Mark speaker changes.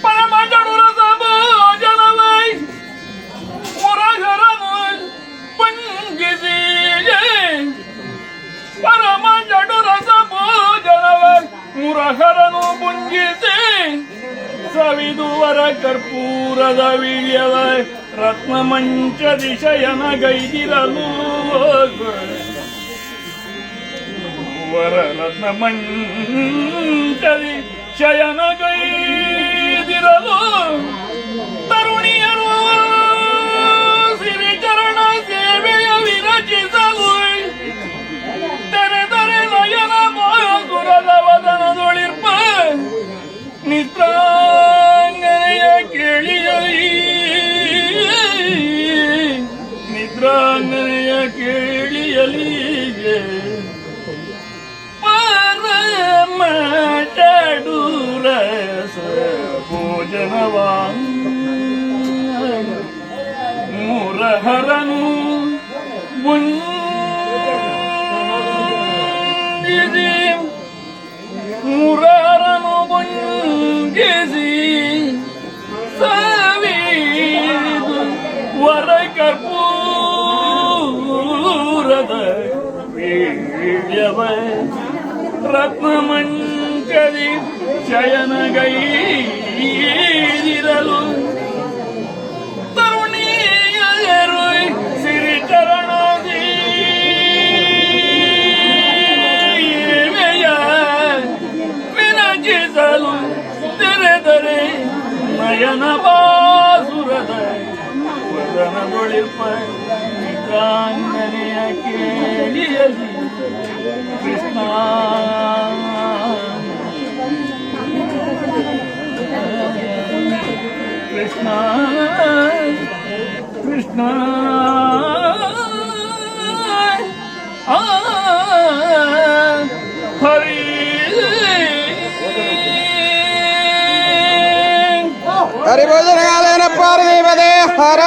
Speaker 1: ಪರಮ ಜಡುರ ಜನವೈ ಮುರಗರನು ಪಂಗಿಸಿ ಪರಮ ಜಡುರ ಜನವೈ ಮುರಹರನು ಪುಂಜಿಸಿ ಸವಿದುವರ ಕರ್ಪೂರದ ವೀಳ್ಯವ ರತ್ನ ಮಂಚದಿ ಶಯನ ಗೈದಿರಲು ವರ ರತ್ನ ಮಂಚದಿ ಶಯನ ಗೈದಿರಲು ತರುಣಿಯರು ಸಿರಿಚರಣ ಸೇವೆಯ ವಿರಚಿಸಲು ತೆರೆದರೆ ನಯನ ಮಧುರದ ವದನದೊಳಿರ್ಪ ನಿದ್ರಾಂಗನೆಯ ಕೇಳಿಯಲಿ ನಿದ್ರಾಂಗನೆಯ ಕೇಳಿಯಲಿಗೆ ಪರಮ ಚಡುರಸ ಭೋಜನವಾ ಮುರಹರನು ಮುಂಜಿಸಿ ಮುರಹರನು ಮುಂಜಿಸಿ ಸವಿದು ವರ ಕರ್ಪೂರದ ವೀಳ್ಯವ ರತ್ನ ಮಂಚದಿ ಶಯನ ಗೈದಿರಲು ತರುಣಿಯರು ಸಿರಿಚರಣದಿ ವಿರಚಿಸಲು ತೆರೆದರೆ ನಯನ ಬಾಸುರದ ವದನದೊಳಿರ್ಪ ನಿದ್ರಾಂಗನೆಯ ಕೇಳಿಯಲಿ ಕೃಷ್ಣ ಕೃಷ್ಣ ಕೃಷ್ಣ ಹರಿ
Speaker 2: ಹರಿಭೋಜನಾಲಯನ ಪಾರ್ವತಿ ಹರ